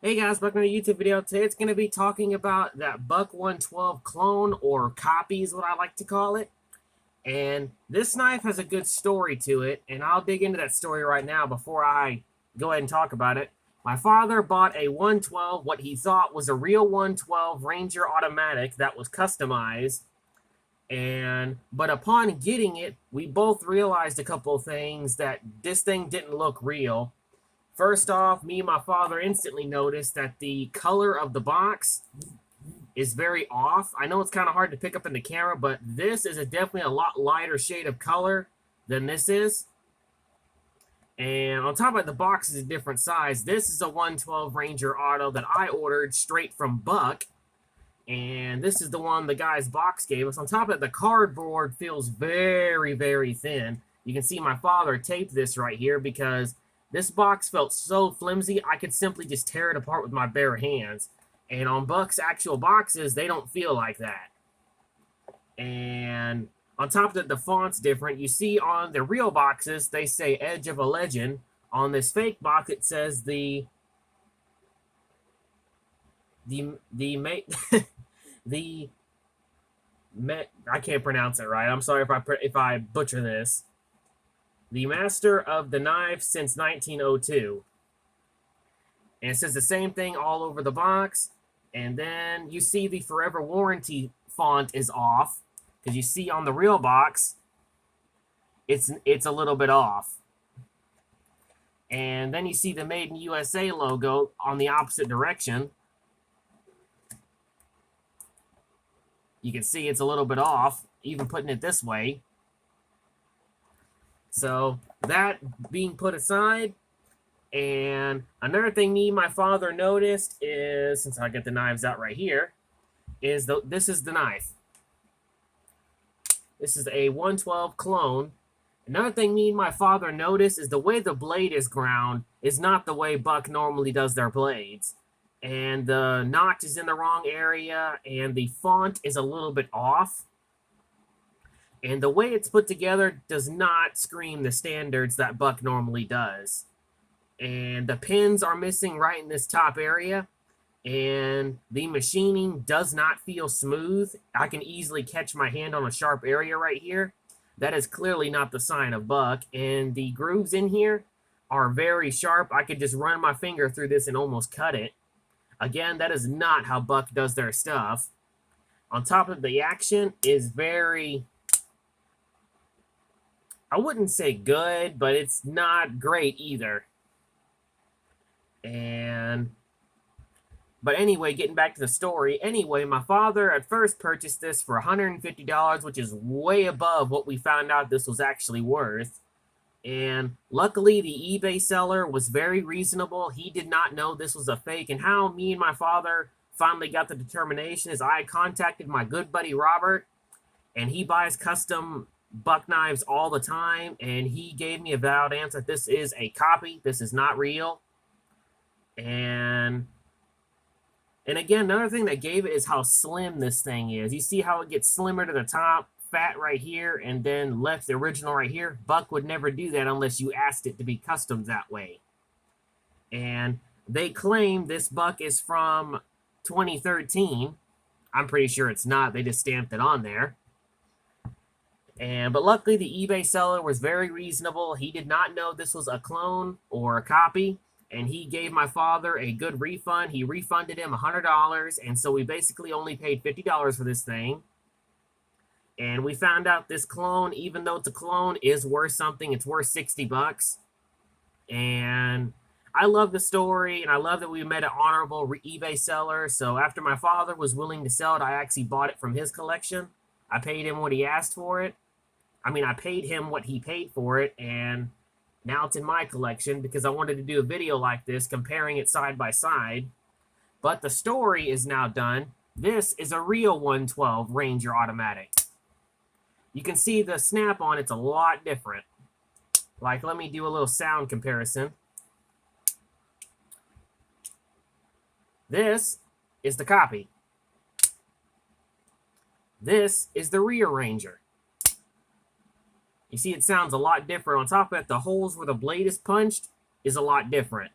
Hey guys, welcome to a YouTube video. Today it's going to be talking about that Buck 112 clone, or copy is what I like to call it. And this knife has a good story to it, and I'll dig into that story right now before I go ahead and talk about it. My father bought a 112, what he thought was a real 112 Ranger automatic that was customized. But upon getting it, we both realized a couple of things, that this thing didn't look real. First off, me and my father instantly noticed that the color of the box is very off. I know it's kind of hard to pick up in the camera, but this is definitely a lot lighter shade of color than this is. And on top of it, the box is a different size. This is a 112 Ranger Auto that I ordered straight from Buck. And this is the one the guy's box gave us. On top of it, the cardboard feels very, very thin. You can see my father taped this right here because this box felt so flimsy, I could simply just tear it apart with my bare hands. And on Buck's actual boxes, they don't feel like that. And on top of that, the font's different. You see on the real boxes, they say Edge of a Legend. On this fake box, it says the I can't pronounce it right. I'm sorry if I butcher this. The master of the knife since 1902. And it says the same thing all over the box. And then you see the Forever Warranty font is off, because you see on the real box, it's a little bit off. And then you see the Made in USA logo on the opposite direction. You can see it's a little bit off, even putting it this way. So that being put aside, and another thing me and my father noticed is, since I get the knives out right here, is this is the knife. This is a 112 clone. Another thing me and my father noticed is the way the blade is ground is not the way Buck normally does their blades. And the notch is in the wrong area, and the font is a little bit off. And the way it's put together does not scream the standards that Buck normally does. And the pins are missing right in this top area. And the machining does not feel smooth. I can easily catch my hand on a sharp area right here. That is clearly not the sign of Buck. And the grooves in here are very sharp. I could just run my finger through this and almost cut it. Again, that is not how Buck does their stuff. On top of the action is very, I wouldn't say good, but it's not great either. But anyway, getting back to the story. Anyway, my father at first purchased this for $150, which is way above what we found out this was actually worth. And luckily, the eBay seller was very reasonable. He did not know this was a fake. And how me and my father finally got the determination is I contacted my good buddy Robert, and he buys custom Buck knives all the time. And he gave me a valid answer. This is a copy. This is not real. And again, another thing that gave it is how slim this thing is. You see how it gets slimmer to the top, fat right here, and then left the original right here? Buck would never do that unless you asked it to be custom that way. And they claim this Buck is from 2013. I'm pretty sure it's not. They just stamped it on there. But luckily, the eBay seller was very reasonable. He did not know this was a clone or a copy. And he gave my father a good refund. He refunded him $100, and so we basically only paid $50 for this thing. And we found out this clone, even though it's a clone, is worth something. It's worth 60 bucks. And I love the story, and I love that we met an honorable eBay seller. So after my father was willing to sell it, I actually bought it from his collection. I paid him what he asked for it. I paid him what he paid for it, and now it's in my collection because I wanted to do a video like this comparing it side by side. But the story is now done. This is a real 112 Ranger automatic. You can see the snap on it's a lot different. Like, let me do a little sound comparison. This is the copy. This is the rear Ranger. You see, it sounds a lot different. On top of that, the holes where the blade is punched is a lot different.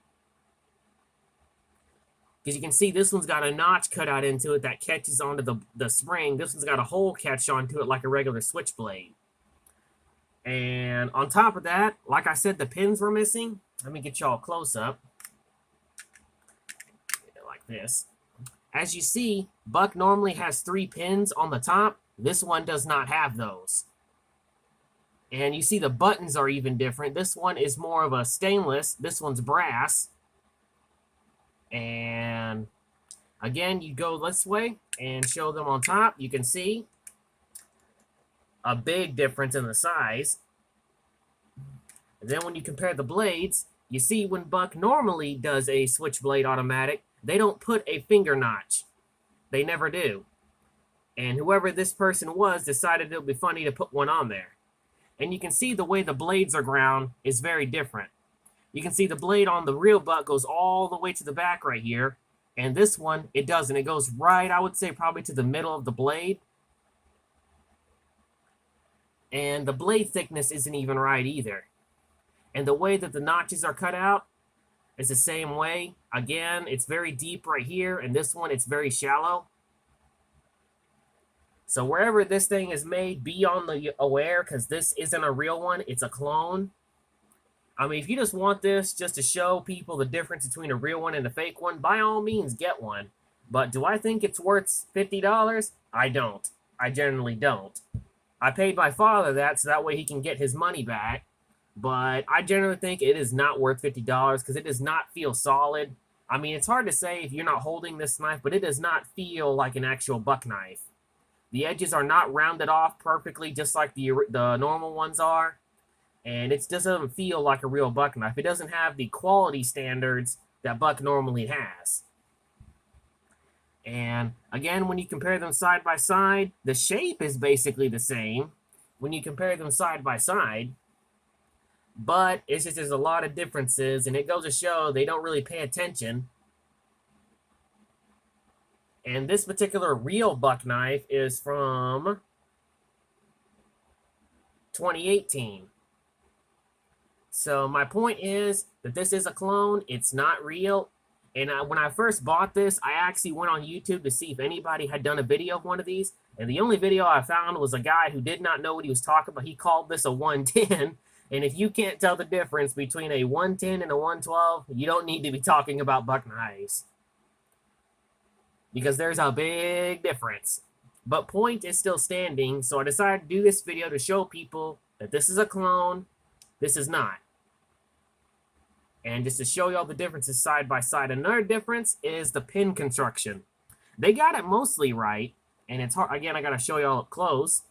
Because you can see this one's got a notch cut out into it that catches onto the spring. This one's got a hole catch onto it like a regular switchblade. And on top of that, like I said, the pins were missing. Let me get y'all close up. Like this. As you see, Buck normally has 3 pins on the top. This one does not have those. And you see the buttons are even different. This one is more of a stainless. This one's brass. And again, you go this way and show them on top. You can see a big difference in the size. And then when you compare the blades, you see when Buck normally does a switchblade automatic, they don't put a finger notch. They never do. And whoever this person was decided it would be funny to put one on there. And you can see the way the blades are ground is very different. You can see the blade on the real Buck goes all the way to the back right here. And this one, it doesn't. It goes right, I would say, probably to the middle of the blade. And the blade thickness isn't even right either. And the way that the notches are cut out is the same way. Again, it's very deep right here, and this one, it's very shallow. So wherever this thing is made, be on the aware, because this isn't a real one. It's a clone. I mean, if you just want this just to show people the difference between a real one and a fake one, by all means, get one. But do I think it's worth $50? I don't. I generally don't. I paid my father that so that way he can get his money back. But I generally think it is not worth $50 because it does not feel solid. I mean, it's hard to say if you're not holding this knife, but it does not feel like an actual Buck knife. The edges are not rounded off perfectly just like the normal ones are. And it doesn't feel like a real Buck knife. It doesn't have the quality standards that Buck normally has. And again, when you compare them side by side, the shape is basically the same when you compare them side by side. But it's just there's a lot of differences, and it goes to show they don't really pay attention. And this particular real Buck knife is from 2018. So my point is that this is a clone. It's not real. And when I first bought this, I actually went on YouTube to see if anybody had done a video of one of these. And the only video I found was a guy who did not know what he was talking about. He called this a 110. And if you can't tell the difference between a 110 and a 112, you don't need to be talking about Buck knives. Because there's a big difference. But point is still standing, so I decided to do this video to show people that this is a clone, this is not. And just to show you all the differences side by side. Another difference is the pin construction. They got it mostly right, and it's hard. Again, I got to show you all up close.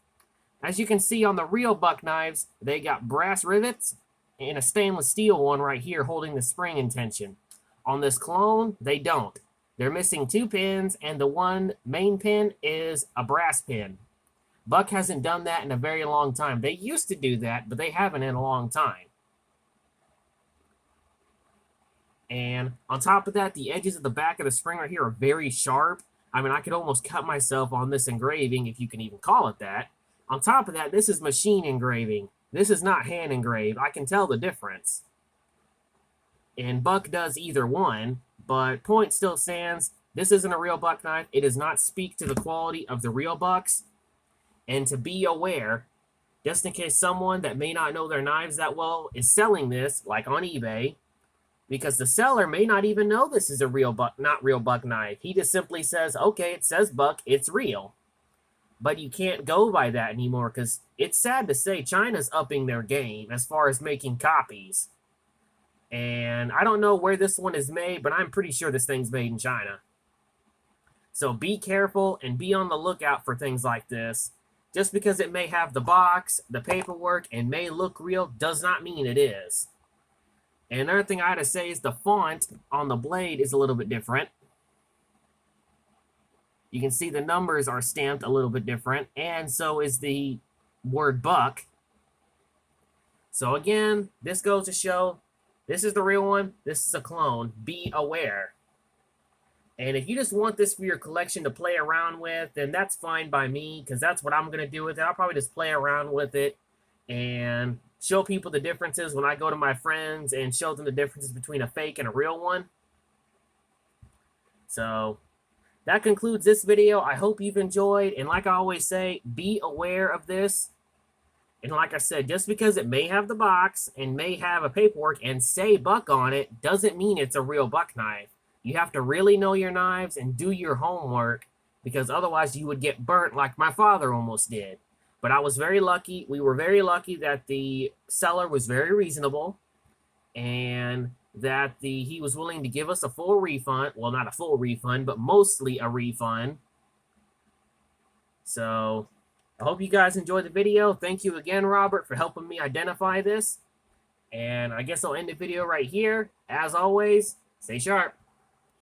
As you can see on the real Buck knives, they got brass rivets and a stainless steel one right here holding the spring in tension. On this clone, they don't. They're missing 2 pins, and the one main pin is a brass pin. Buck hasn't done that in a very long time. They used to do that, but they haven't in a long time. And on top of that, the edges of the back of the spring right here are very sharp. I mean, I could almost cut myself on this engraving, if you can even call it that. On top of that, this is machine engraving. This is not hand engraved. I can tell the difference. And Buck does either one, but point still stands. This isn't a real Buck knife. It does not speak to the quality of the real Bucks. And to be aware, just in case someone that may not know their knives that well is selling this, like on eBay, because the seller may not even know this is a real Buck, not real Buck knife. He just simply says, okay, it says Buck, it's real. But you can't go by that anymore because it's sad to say China's upping their game as far as making copies. And I don't know where this one is made, but I'm pretty sure this thing's made in China. So be careful and be on the lookout for things like this. Just because it may have the box, the paperwork, and may look real does not mean it is. And another thing I had to say is the font on the blade is a little bit different. You can see the numbers are stamped a little bit different, and so is the word Buck. So again, this goes to show this is the real one, this is a clone. Be aware. And if you just want this for your collection to play around with, then that's fine by me, because that's what I'm going to do with it. I'll probably just play around with it and show people the differences when I go to my friends and show them the differences between a fake and a real one. So that concludes this video. I hope you've enjoyed. And like I always say, be aware of this. And like I said, just because it may have the box and may have a paperwork and say buck on it, doesn't mean it's a real buck knife. You have to really know your knives and do your homework, because otherwise you would get burnt like my father almost did. But I was very lucky. We were very lucky that the seller was very reasonable and that he was willing to give us a full refund. Well, not a full refund, but mostly a refund. So I hope you guys enjoyed the video. Thank you again, Robert, for helping me identify this. And I guess I'll end the video right here. As always, stay sharp.